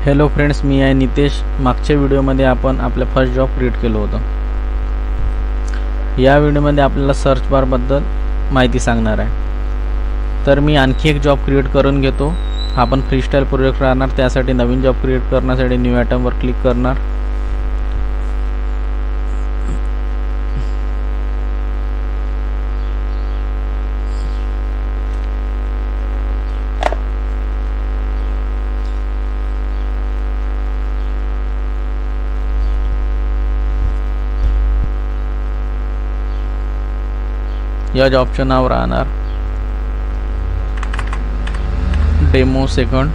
Hello friends, मी आहे नितेश. मागच्या व्हिडिओमध्ये आपण आपलं फर्स्ट जॉब क्रिएट केलं होतं. या व्हिडिओमध्ये आपल्याला सर्च बारबद्दल माहिती सांगणार आहे. तर मी आणखी एक जॉब क्रिएट करून घेतो. हा पण फ्रीस्टाईल प्रोजेक्ट राहणार. त्यासाठी नवीन जॉब क्रिएट करण्यासाठी न्यू आयटमवर क्लिक करणार. या जॉबचं नाव राहणार डेमो सेकंड.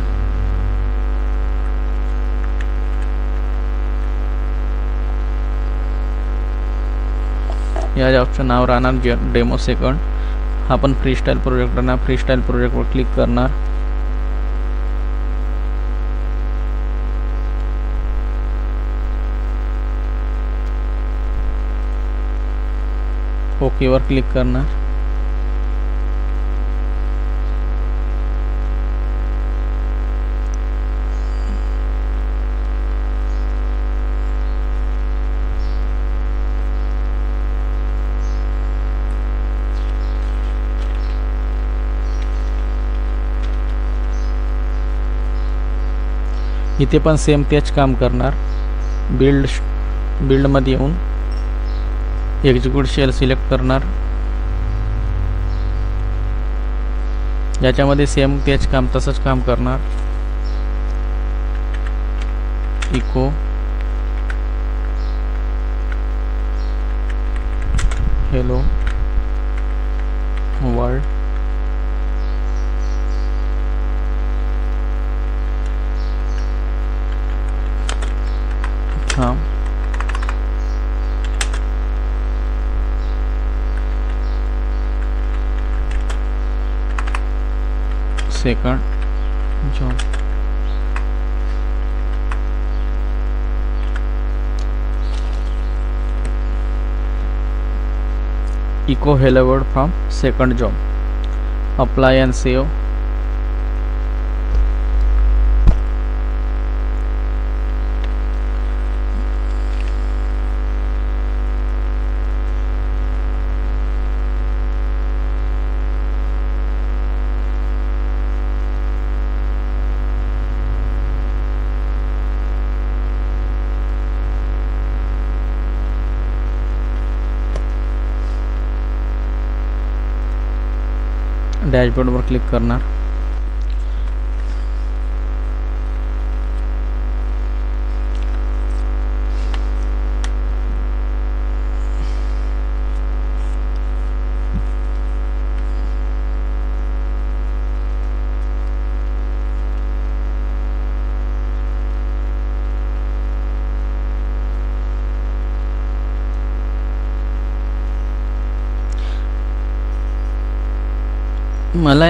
या जॉबचं नाव राहणार डेमो सेकंड. हा पण फ्रीस्टाईल प्रोजेक्ट राहणार. फ्रीस्टाईल प्रोजेक्टवर क्लिक करणार. ओके वर क्लिक करणार. इथे पण सेम तेच काम करणार. बिल्डमध्ये येऊन एक्झिक्यूट शेल सिलेक्ट करणार. याच्यामध्ये सेम तेच काम तसंच काम करणार. Echo hello world. हां second job. Echo hello world from second job. Apply and save. डॅशबोर्डवर क्लिक करणार. मला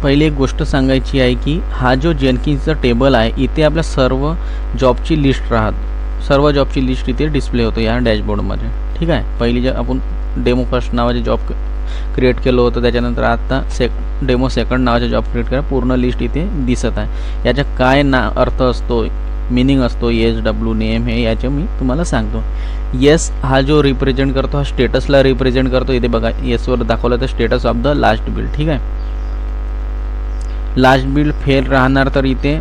पहिली एक गोष्ट सांगायची आहे की हा जो जेनकिन्सचा टेबल आहे, इथे आपल्या सर्व जॉबची लिस्ट सर्व जॉबची लिस्ट इथे डिस्प्ले होतो या डॅशबोर्डमध्ये. ठीक आहे. पहिली जे आपण डेमो फर्स्ट नावाचे जॉब क्रिएट केलं होतं, त्याच्यानंतर आता डेमो सेकंड नावाचे जॉब क्रिएट केला. पूर्ण लिस्ट इथे दिसत आहे. याचा काय अर्थ असतो, मिनिंग असतो, SW नेम हे याचे मी तुम्हाला सांगतो. येस हा जो रिप्रेझेंट करतो, हा स्टेटसला रिप्रेझेंट करतो. इथे बघा येसवर दाखवलं तर status of the last bill. ठीक आहे. लास्ट बिल फेल राहणार तर इथे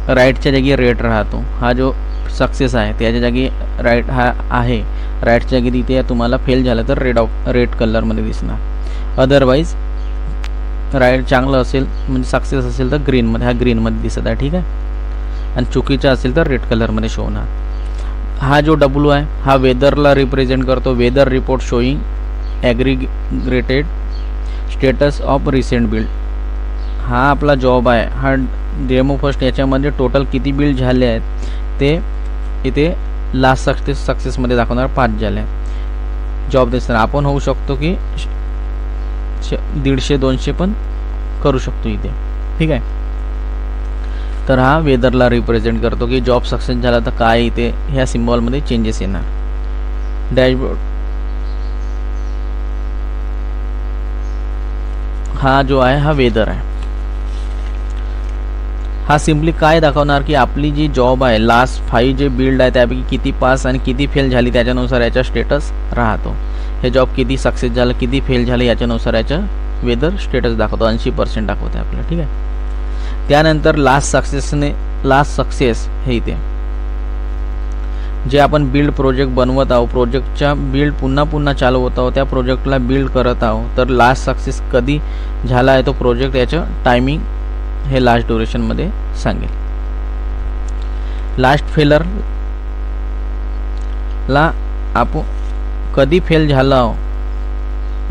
राईटच्या जागी रेड राहतो. हा जो सक्सेस आहे त्याच्या जागी राईट हा आहे. राईटच्या जागी तिथे तुम्हाला फेल झालं तर रेड कलरमध्ये दिसणार. अदरवाईज राईट चांगलं असेल म्हणजे सक्सेस असेल तर ग्रीनमध्ये, हा ग्रीनमध्ये दिसत आहे. ठीक आहे. आणि चुकीचं असेल तर रेड कलरमध्ये शो होणार. हा जो W आहे हा वेदरला रिप्रेझेंट करतो. Weather report showing aggregated status of recent build. हा आपला जॉब आहे. हा डेमो फर्स्ट याच्यामध्ये टोटल किती बिल्ड झाले आहेत ते इथे लास्ट सक्सेसमध्ये दाखवणार. 5 झाले जॉब दिसणार. आपण होऊ शकतो की 150-200 पण करू शकतो इथे. ठीक आहे. तर हा वेदरला रिप्रेझेंट करतो की जॉब सक्सेस झाला तर काय इथे ह्या सिम्बॉलमध्ये चेंजेस येणार. डॅशबोर्ड हा जो आहे हा वेदर आहे. हा सिम्पली काय दाखवणार की आपली जी जॉब आहे लास्ट 5 जे बिल्ड आहे त्यापैकी किती पास आणि किती फेल झाली त्याच्यानुसार याचा स्टेटस राहतो. हे जॉब किती सक्सेस झालं किती फेल झाले याच्यानुसार याचं वेदर स्टेटस दाखवतो. 80% दाखवते आपल्याला. ठीक आहे. त्यानंतर लास्ट सक्सेस हे इथे जे आपण बिल्ड प्रोजेक्ट बनवत आहोत प्रोजेक्टच्या बिल्ड पुन्हा चालवत आहोत त्या प्रोजेक्टला बिल्ड करत आहोत तर लास्ट सक्सेस कधी झाला आहे तो प्रोजेक्ट याचं टायमिंग हे लास्ट ड्युरेशनमध्ये सांगेल. लास्ट फेलरला आपण कधी फेल झाला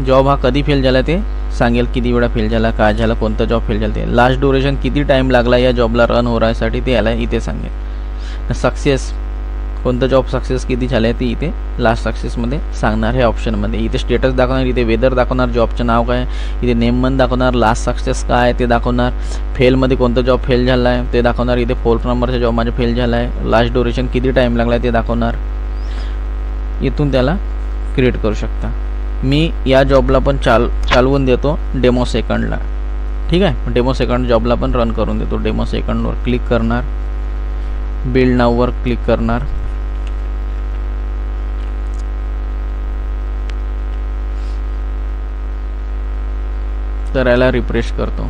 जॉब हा कधी फेल झाला ते सांगेल. किती वेळा फेल झाला काय झालं कोणता जॉब फेल झाला ते. लास्ट ड्युरेशन किती टाईम लागला या जॉबला रन होण्यासाठी ते याला इथे सांगेल. सक्सेस कोणतं जॉब सक्सेस किती झालं आहे ते इथे लास्ट सक्सेसमध्ये सांगणार हे ऑप्शनमध्ये. इथे स्टेटस दाखवणार इथे वेदर दाखवणार जॉबचं नाव काय इथे नेम मन दाखवणार लास्ट सक्सेस काय ते दाखवणार फेलमध्ये कोणतं जॉब फेल झाला आहे ते दाखवणार इथे 4 नंबरचा जॉब माझा फेल झाला आहे लास्ट ड्युरेशन किती टाईम लागला आहे ते दाखवणार. इथून त्याला क्रिएट करू शकता. मी या जॉबला पण चालवून देतो डेमो सेकंडला. ठीक आहे. डेमो सेकंड जॉबला पण रन करून देतो. डेमो सेकंडवर क्लिक करणार बिल्ड नाववर क्लिक करणार तर याला रिफ्रेश करतो.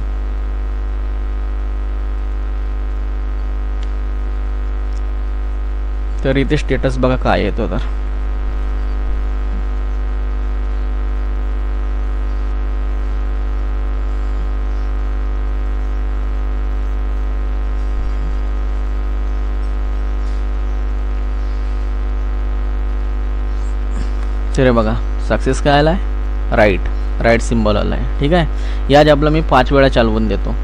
तर इथे स्टेटस बघा काय येतो. तर बघा सक्सेस काय आला आहे राईट सिम्बॉल आला आहे. ठीक आहे. या जॉबला मी 5 वेळा चालवून देतो.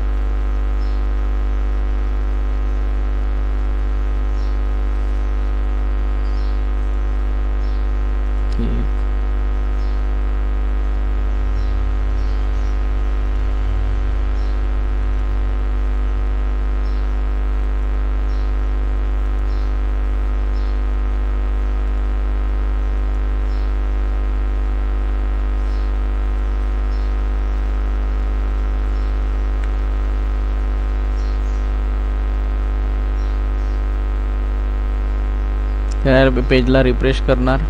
त्या पेजला रिफ्रेश करणार.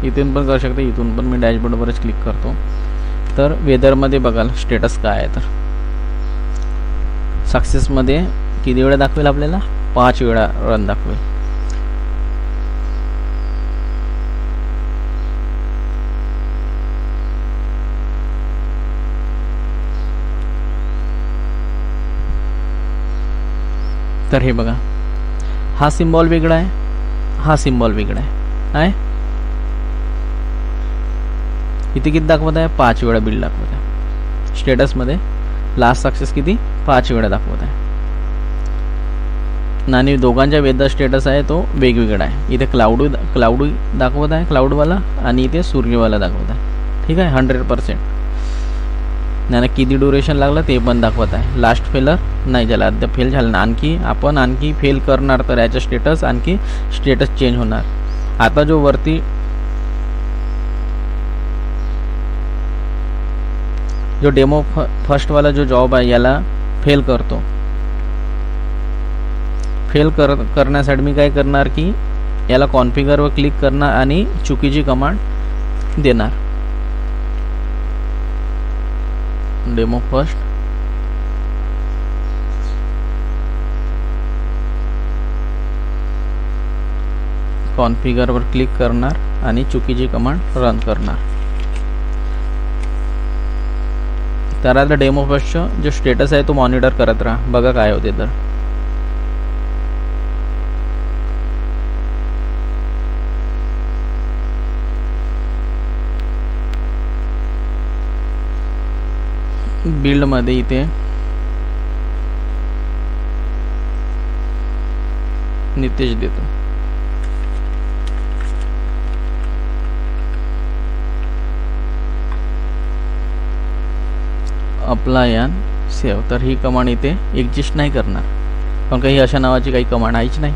इथून पण करू शकता इथून पण मी डॅशबोर्डवरच क्लिक करतो. तर वेदरमध्ये बघाल स्टेटस काय आहे तर सक्सेसमध्ये किती वेळा दाखवेल आपल्याला 5 वेळा रन दाखवेल. तर हे बघा हा सिम्बॉल वेगळा आहे हा सिम्बॉल वेगळा आहे. इथे किती दाखवत आहे 5 वेळा बिल दाखवत आहे. स्टेटसमध्ये लास्ट सक्सेस किती 5 वेळा दाखवत आहे. आणि दोघांच्या वेदर स्टेटस आहे तो वेगवेगळा आहे. इथे क्लाउड दाखवत आहे क्लाउडवाला आणि इथे सूर्यवाला दाखवत आहे. ठीक आहे. 100% आणि किती ड्युरेशन लागलं ते पण दाखवत आहे. लास्ट फेलर नाही झाला अद्याप फेल झालं ना आणखी फेल करणार तर याचं स्टेटस आणखी स्टेटस चेंज होणार. आता जो वरती जो डेमो फर्स्टवाला जो जॉब आहे याला फेल करतो. करण्यासाठी मी काय करणार की याला कॉन्फिगरवर क्लिक करणार आणि चुकीची कमांड देणार. डेमो फर्स्ट कॉन्फिगरवर क्लिक करणार आणि चुकीची कमांड रन करणार. तर आता डेमो फर्स्टचं जो स्टेटस आहे तो मॉनिटर करत राहा बघा काय होते. तर बिल्डमध्ये इथे नितेश देतो. Apply and save. तर ही कमांड इथे एक्झिस्ट नाही करणार पण काही अशा नावाची काही कमांड आहेच नाही.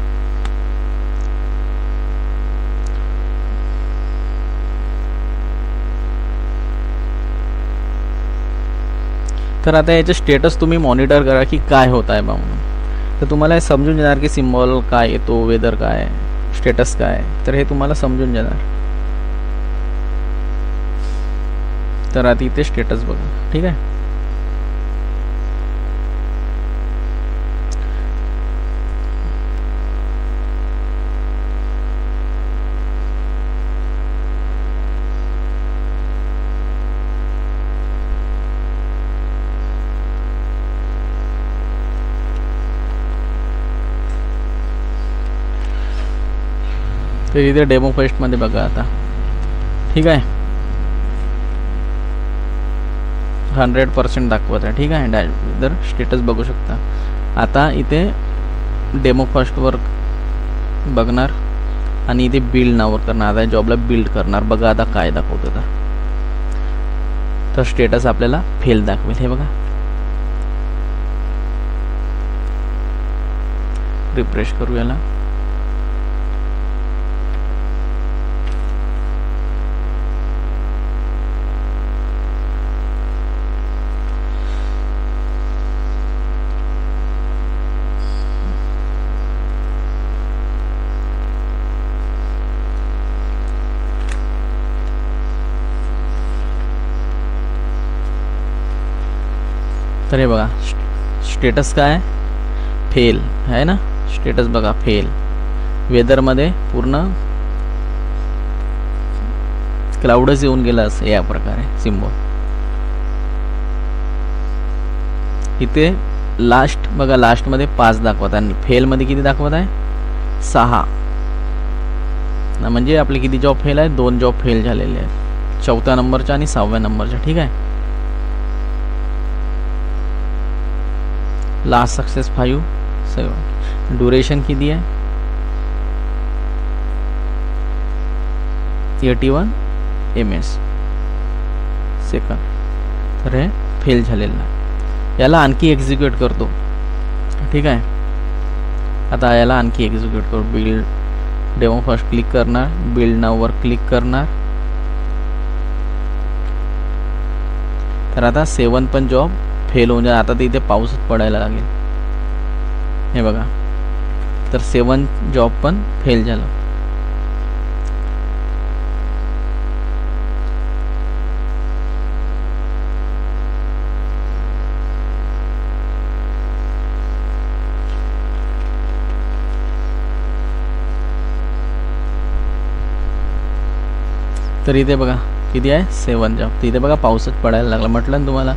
तर आता याचे स्टेटस तुम्ही मॉनिटर करा की काय होत आहे बा म्हणून. तर तुम्हाला हे समजून जाणार की सिम्बॉल काय येतो, वेदर काय, स्टेटस काय, तर हे तुम्हाला समजून जाणार. तर आता इथे स्टेटस बघा. ठीक आहे. तर इथे डेमो फर्स्टमध्ये बघा आता. ठीक आहे. 100% दाखवत आहे. ठीक आहे. जर स्टेटस बघू शकता. आता इथे डेमो फर्स्टवर बघणार आणि इथे बिल्ड नावर करणार. आता जॉबला बिल्ड करणार. बघा आता काय दाखवतं. तर स्टेटस आपल्याला फेल दाखवेल. हे बघा. रिफ्रेश करू याला. तर हे बघा स्टेटस काय फेल आहे ना. स्टेटस बघा फेल. वेदरमध्ये पूर्ण क्लाउडच येऊन गेला असं या प्रकारे सिम्बॉल. इथे लास्ट बघा. लास्टमध्ये 5 दाखवत आहे आणि फेलमध्ये किती दाखवत आहे 6 ना. म्हणजे आपले किती जॉब फेल आहे 2 जॉब फेल झालेले आहेत. 4थ्या नंबरच्या आणि 6व्या नंबरच्या. ठीक आहे. Last success 5 7. ड्युरेशन किती आहे 81 ms सेकंड. तर हे फेल झालेलं आहे. याला आणखी एक्झिक्यूट करतो. ठीक आहे. आता याला आणखी एक्झिक्यूट करू. बिल्ड डेमो फर्स्ट क्लिक करणार. बिल्ड नाववर क्लिक करणार. तर आता 7 पण जॉब फेल होऊन जाईल. आता तर इथे पाऊसच पडायला लागेल. हे बघा. तर 7 जॉब पण फेल झालं. तर इथे बघा किती आहे 7 जॉब. तर इथे बघा पाऊसच पडायला लागला. म्हटलं ना तुम्हाला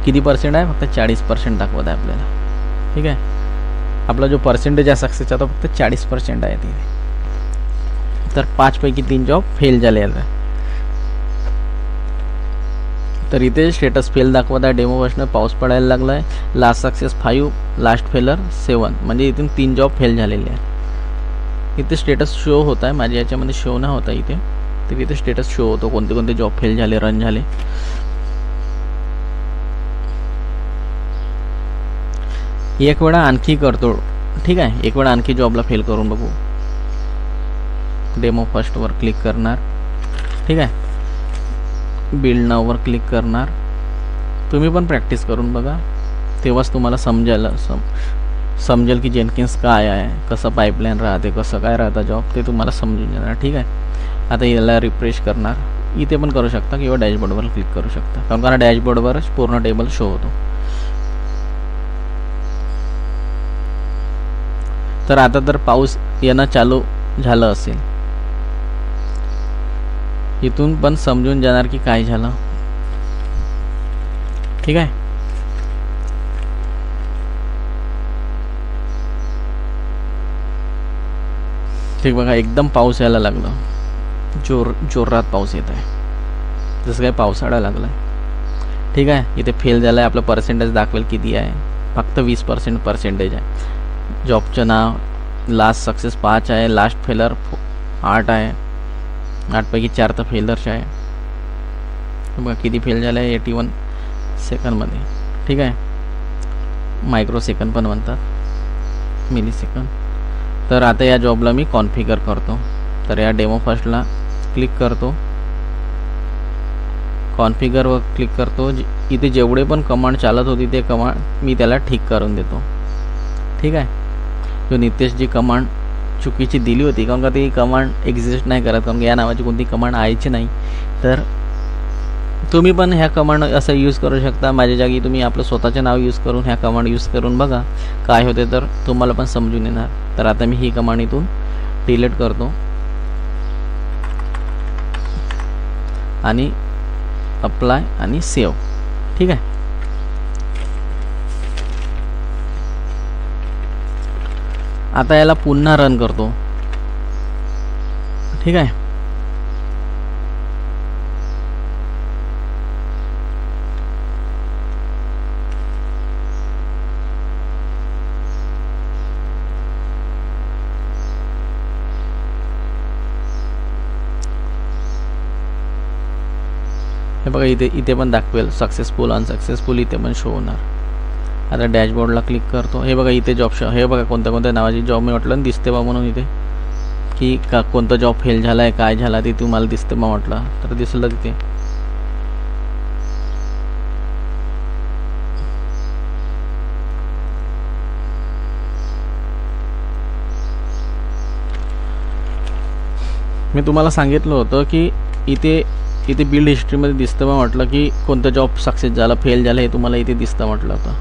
किती पर्सेंट आहे फक्त 40% दाखवत आहे आपल्याला. ठीक आहे. आपला जो पर्सेंटेज आहे सक्सेसचा तो फक्त 40% आहे तिथे. तर 5 पैकी 3 जॉब फेल झाले आहेत. तर इथे स्टेटस फेल दाखवत आहे. डेमो वर्षनं पाऊस पडायला लागला आहे. लास्ट सक्सेस 5 लास्ट फेलर 7 म्हणजे इथून 3 जॉब फेल झालेले आहेत. इथे स्टेटस शो होत आहे. माझ्या याच्यामध्ये शो नाही होता इथे. तर इथे स्टेटस शो होतो कोणते कोणते जॉब फेल झाले रन झाले. एक वेळा आणखी करतो. ठीक आहे. एक वेळा आणखी जॉबला फेल करून बघू. डेमो फर्स्टवर क्लिक करणार. ठीक आहे. बिल्ड नाववर क्लिक करणार. तुम्ही पण प्रॅक्टिस करून बघा. तेव्हाच तुम्हाला समजेल की जेनकिन्स काय आहे, कसं पाईपलाईन राहते, कसं काय राहतं जॉब ते तुम्हाला समजून जाणार. ठीक आहे. आता याला रिफ्रेश करणार. इथे पण करू शकता किंवा डॅशबोर्डवर क्लिक करू शकता कारण डॅशबोर्डवरच पूर्ण टेबल शो होतो. तर आता तर पाऊस येणं चालू झालं असेल. इथून पण समजून जाणार की काय झालं. ठीक आहे. ठीक बघा एकदम पाऊस यायला लागला. जोरात पाऊस येत आहे जसं काय पावसाळा लागला आहे. ठीक आहे. इथे फेल झालं आहे. आपलं पर्सेंटेज दाखवेल किती आहे. फक्त 20% पर्सेंटेज आहे. जॉबचं नाव लास्ट सक्सेस 5 आहे. लास्ट फेलर 8 आहे. 8 पैकी 4 तर फेलर्स आहे. बघा किती फेल झालं आहे 81 सेकंडमध्ये. ठीक आहे. मायक्रो सेकंड पण म्हणतात मिली सेकंड. तर आता या जॉबला मी कॉन्फिगर करतो. तर या डेमो फर्स्टला क्लिक करतो. कॉन्फिगरवर क्लिक करतो. इथे जेवढे पण कमांड चालत होती ते कमांड मी त्याला ठीक करून देतो. ठीक आहे. जो नितेश जी कमांड चुकीची दिली होती, कारण का ती कमांड एक्झिस्ट नाही करत, कारण या नावाची कोणती कमांड आयची नाही. तर तुम्ही पण ह्या कमांड असं यूज करू शकता. माझ्या जागी तुम्ही आपलं स्वतःचे नाव यूज करून ह्या कमांड यूज करून बघा काय होते, तर तुम्हाला पण समजून येणार. तर आता मी ही कमांड इथून डिलीट करतो आणि अप्लाय आणि सेव्ह. ठीक आहे. आता याला पुन्हा रन करतो. ठीक आहे. हे बघा इथे पण दाखवेल सक्सेसफुल अनसक्सेसफुल, इथे पण शो होणार. आता डॅशबोर्डला क्लिक करतो. हे बघा इथे जॉब हे बघा कोणत्या कोणत्या नावाची जॉब मी म्हटलं दिसते बा म्हणून इथे की का कोणता जॉब फेल झाला आहे काय झाला ते तुम्हाला दिसते बा म्हटलं तर दिसलं तिथे. मी तुम्हाला सांगितलं होतं की इथे बिल्ड हिस्ट्रीमध्ये दिसतं बा म्हटलं की कोणतं जॉब सक्सेस झाला फेल झालं हे तुम्हाला इथे दिसतं म्हटलं होतं,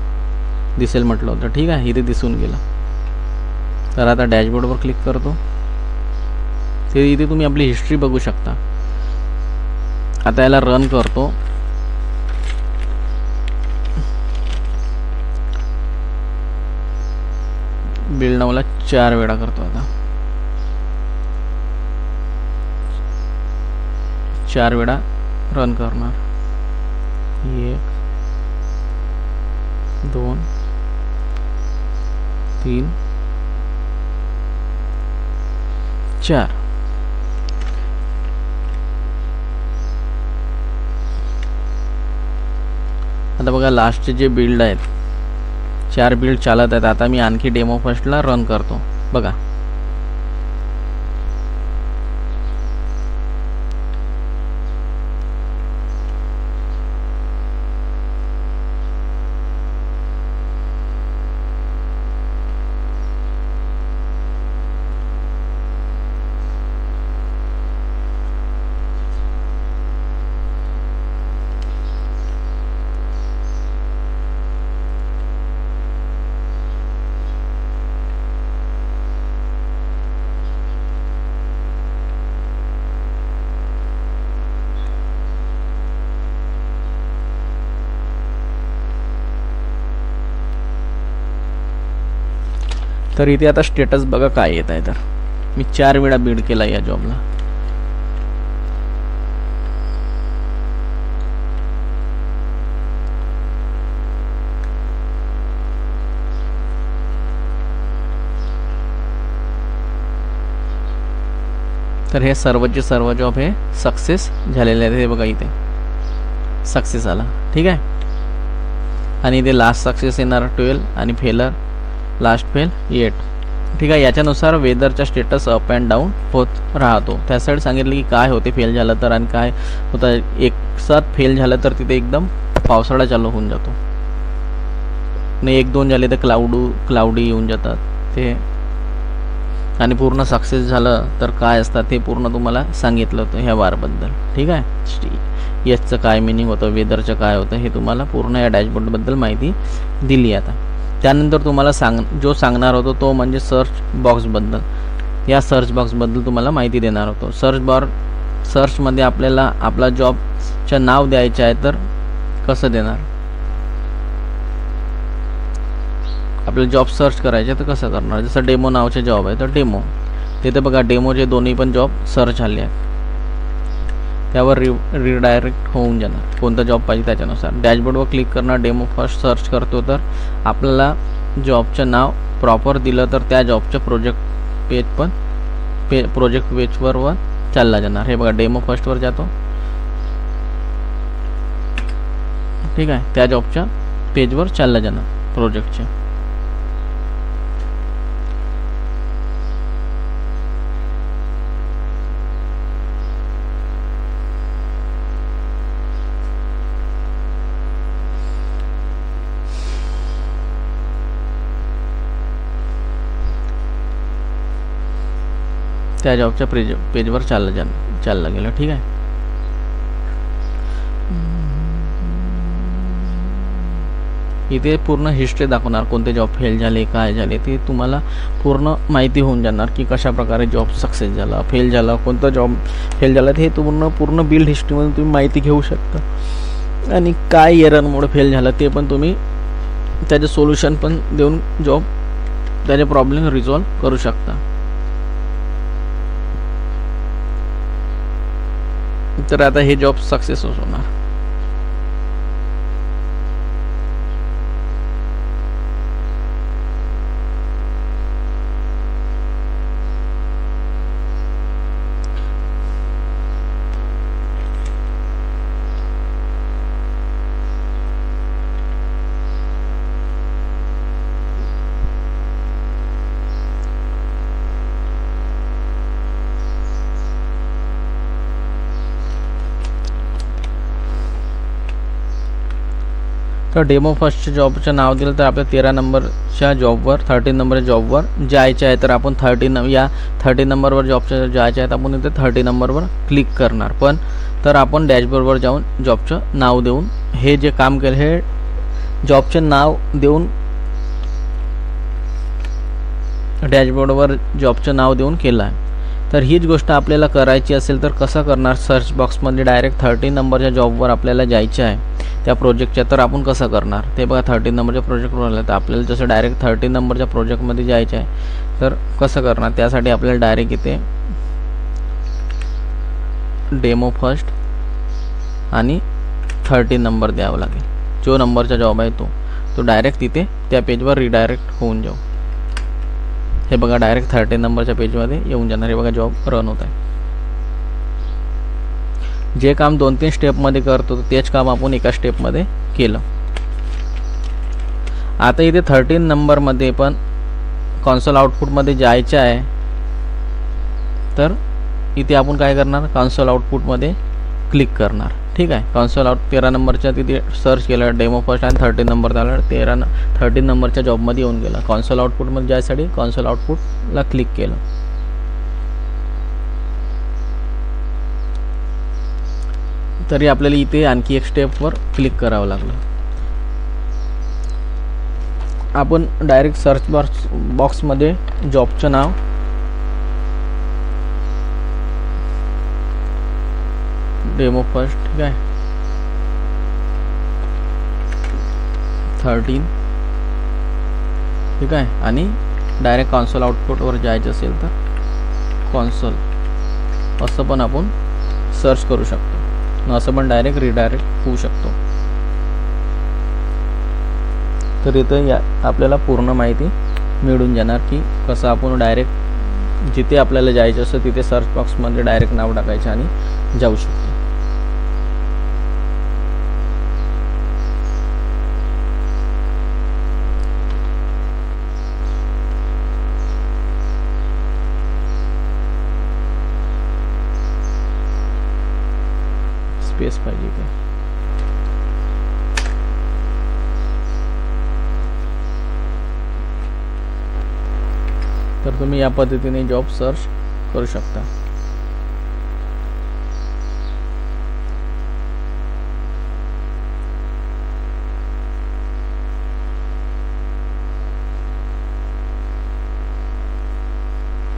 दिसेल म्हटलं होतं. ठीक आहे. इथे दिसून गेलं. तर आता डॅशबोर्डवर क्लिक करतो. ते इथे तुम्ही आपली हिस्ट्री बघू शकता. आता याला रन करतो. बिल्ड नावला 4 वेळा करतो. आता 4 वेळा रन करणार. 1 2 3 4. आता बघा लास्टचे जे बिल्ड आहेत 4 बिल्ड चालत आहेत. आता मी आणखी डेमो फर्स्टला रन करतो. बघा तर इथे आता स्टेटस बघा काय येत आहे. तर मी 4 वेळा बिल्ड केला या जॉबला. तर हे सर्वचे सर्व जॉब हे सक्सेस झालेले आहेत. हे बघा इथे सक्सेस आला. ठीक आहे. आणि इथे लास्ट सक्सेस येणार 12 आणि फेलर लास्ट फेल 8. ठीक आहे. याच्यानुसार वेदरचा स्टेटस अप अँड डाऊन होत राहतो. त्या साईड सांगितलं की काय होते फेल झालं तर आणि काय होतं. एक साथ फेल झालं तर तिथे एकदम पावसाळा चालू होऊन जातो नाही 1-2 झाले तर क्लाउडी येऊन जातात ते. आणि पूर्ण सक्सेस झालं तर काय असतात ते पूर्ण तुम्हाला सांगितलं होतं ह्या वारबद्दल. ठीक आहे. यसचं काय मिनिंग होतं, वेदरचं काय होतं हे तुम्हाला पूर्ण या डॅशबोर्डबद्दल माहिती दिली. आता त्यानंतर तुम्हाला जो सांगणार होतो तो म्हणजे सर्च बॉक्सबद्दल. या सर्च बॉक्सबद्दल तुम्हाला माहिती देणार होतो. सर्चमध्ये आपल्याला आपला जॉबचं नाव द्यायचं आहे तर कसं देणार. आपल्याला जॉब सर्च करायचे तर कसं करणार. जसं डेमो नावाचे जॉब आहे तर डेमो. तिथे बघा डेमोचे दोन्ही पण जॉब सर्च झाले आहेत. त्यावर रिडायरेक्ट होऊन जाणार कोणता जॉब पाहिजे त्याच्यानुसार. डॅशबोर्डवर क्लिक करणार. डेमो फर्स्ट सर्च करतो तर आपल्याला जॉबचं नाव प्रॉपर दिलं तर त्या जॉबचं प्रोजेक्ट पेजवर चालला जाणार. हे बघा डेमो फर्स्टवर जातो. ठीक आहे. त्या जॉबच्या पेजवर चालला जाणार प्रोजेक्टच्या. त्या जॉबच्या पेजवर चाललं गेलं. ठीक आहे. इथे पूर्ण हिस्ट्री दाखवणार, कोणते जॉब फेल झाले, काय झाले, ते तुम्हाला पूर्ण माहिती होऊन जाणार की कशा प्रकारे जॉब सक्सेस झाला, फेल झाला, कोणतं जॉब फेल झाला, हे पूर्ण बिल्ड हिस्ट्रीमधून तुम्ही माहिती घेऊ शकता. आणि काय एररमुळे फेल झालं ते पण तुम्ही त्याचे सोल्युशन पण देऊन त्याचे प्रॉब्लेम रिझॉल्व्ह करू शकता. तर आता हे जॉब सक्सेस होणार. तर डेमो फर्स्टच्या जॉबचं नाव दिलं तर आपल्या 13 नंबरच्या जॉबवर 13 नंबरच्या जॉबवर जायचं आहे. तर आपण 13 नंबरवर जॉबच्या जायचं आहे तर आपण इथे 13 नंबरवर क्लिक करणार. पण तर आपण डॅशबोर्डवर जाऊन जॉबचं नाव देऊन हे जे काम केलं हे जॉबचे नाव देऊन डॅशबोर्डवर जॉबचं नाव देऊन केलं आहे. तर हीच गोष्ट आपल्याला करायची असेल तर कसं करणार, सर्च बॉक्समध्ये डायरेक्ट 13 नंबरच्या जॉबवर आपल्याला जायचं आहे त्या प्रोजेक्टच्या. तर आपण कसं करणार ते बघा. 13 नंबरच्या प्रोजेक्टवर आलं तर आपल्याला जसं डायरेक्ट 13 नंबरच्या प्रोजेक्टमध्ये जायचं आहे तर कसं करणार, त्यासाठी आपल्याला डायरेक्ट इथे डेमो फर्स्ट आणि 13 नंबर द्यावं लागेल. जो नंबरचा जॉब आहे तो डायरेक्ट तिथे त्या पेजवर रिडायरेक्ट होऊन जाऊ. हे बघा डायरेक्ट 13 नंबरच्या पेजमध्ये येऊन जाणार. हे बघा जॉब रन होत आहे. जे काम 2-3 स्टेपमध्ये करतो तेच काम आपण एका स्टेपमध्ये केलं. आता इथे 13 नंबरमध्ये पण कॉन्सोल आउटपुटमध्ये जायचं आहे. तर इथे आपण काय करणार, कॉन्सोल आउटपुटमध्ये क्लिक करणार. ठीक आहे. कॉन्सोल 13 नंबरच्या तिथे सर्च केलं डेमो फर्स्ट आणि 13 नंबर झालं. 13 नंबरच्या जॉबमध्ये येऊन गेला. कॉन्सोल आउटपुटमध्ये जायसाठी कॉन्सोल आउटपुटला क्लिक केलं. तरी आपल्याला इथे आणखी एक स्टेपवर क्लिक करावं लागलं. आपण डायरेक्ट सर्च बॉक्समध्ये जॉबचं नाव डेमो फर्स्ट, ठीक आहे, 13, ठीक आहे, आणि डायरेक्ट कॉन्सोल आउटपुटवर जायचं असेल तर कॉन्सोल असं पण आपण सर्च करू शकतो. असं पण डायरेक्ट रिडायरेक्ट होऊ शकतो. तर इथं आपल्याला पूर्ण माहिती मिळून जाणार की कसं आपण डायरेक्ट जिथे आपल्याला जायचं असतं तिथे सर्च बॉक्समध्ये डायरेक्ट नाव टाकायचं आणि जाऊ शकतो. स्पेस पाहिजे का, तर तुम्ही या पद्धतीने जॉब सर्च करू शकता.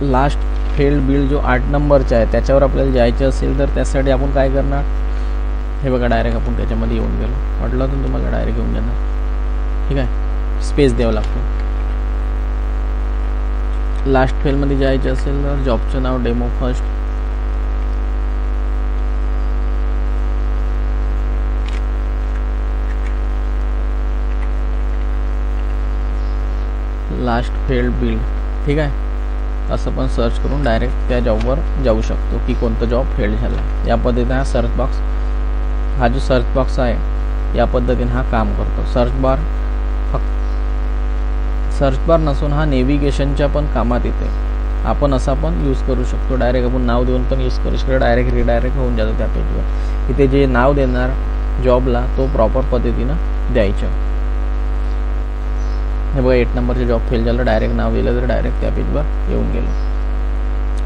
लास्ट फेल्ड बिल जो 8 नंबरचा आहे त्याच्यावर आपल्याला जायचं असेल तर त्यासाठी आपण काय करणार, हे बघा डायरेक्ट आपण त्याच्यामध्ये येऊन गेलो. म्हटलं तर तुम्हाला डायरेक्ट येऊन जाणार. ठीक आहे. स्पेस द्यावं लागतो. लास्ट फेलमध्ये जायचं असेल तर जॉबचं नाव demo first, last failed build, ठीक आहे, असं पण सर्च करून डायरेक्ट त्या जॉबवर जाऊ शकतो की कोणतं जॉब फेल्ड झाला. या पद्धतीने हा सर्च बॉक्स, हा जो सर्च बॉक्स आहे या पद्धतीने हा काम करतो. सर्च बार नसून हा नेव्हिगेशनच्या पण कामात येते. आपण असा पण यूज करू शकतो. डायरेक्ट आपण नाव देऊन पण यूज करू शकतो. डायरेक्ट रिडायरेक्ट होऊन जातो त्या पेजवर. इथे जे नाव देणार जॉबला तो प्रॉपर पद्धतीनं द्यायचं. हे बघा 8 नंबरचे जॉब फेल झालं, डायरेक्ट नाव दिलं तर डायरेक्ट त्या पेजवर येऊन गेलो.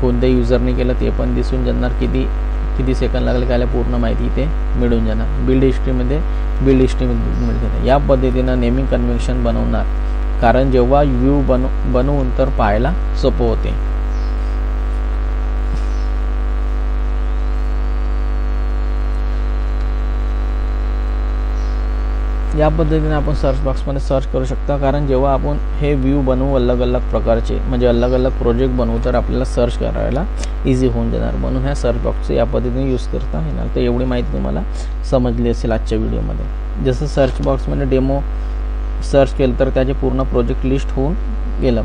कोणत्या युजरने केलं ते पण दिसून जाणार, किती सेकंद लागले काय पूर्ण माहिती इथे मिळून जाणार. बिल्ड हिस्ट्रीमध्ये मिळते. या पद्धतीनं नेमिंग कन्व्हेन्शन बनवणार, कारण जेव्हा व्ह्यू बनवून तर पाहायला सोपं होते. या पद्धतीने आपण सर्च बॉक्समध्ये सर्च करू शकता, कारण जेव्हा आपण हे व्ह्यू बनवू अलग अलग प्रकारचे, म्हणजे अलग अलग प्रोजेक्ट बनवू, तर आपल्याला सर्च करायला इझी होऊन जाणार. म्हणून ह्या सर्च बॉक्सचे या पद्धतीने यूज करता येणार. तर एवढी माहिती तुम्हाला समजली असेल आजच्या व्हिडिओमध्ये. जसं सर्च बॉक्समध्ये डेमो सर्च केलं तर त्याचे पूर्ण प्रोजेक्ट लिस्ट होऊन गेलं.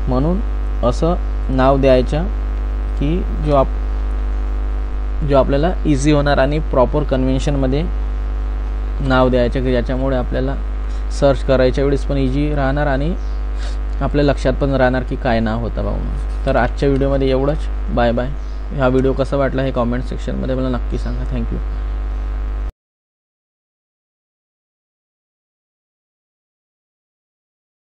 म्हणून असं नाव द्यायचं की जो आपल्याला इझी होणार आणि प्रॉपर कन्व्हेन्शनमध्ये नाव द्यायचं, की ज्याच्यामुळे आपल्याला सर्च करायच्या वेळेस पण इझी राहणार आणि आपल्या लक्षात पण राहणार की काय नाव होतं बघून. तर आजच्या व्हिडिओमध्ये एवढंच. Bye bye. हा व्हिडिओ कसा वाटला हे कॉमेंट सेक्शनमध्ये मला नक्की सांगा. थँक्यू.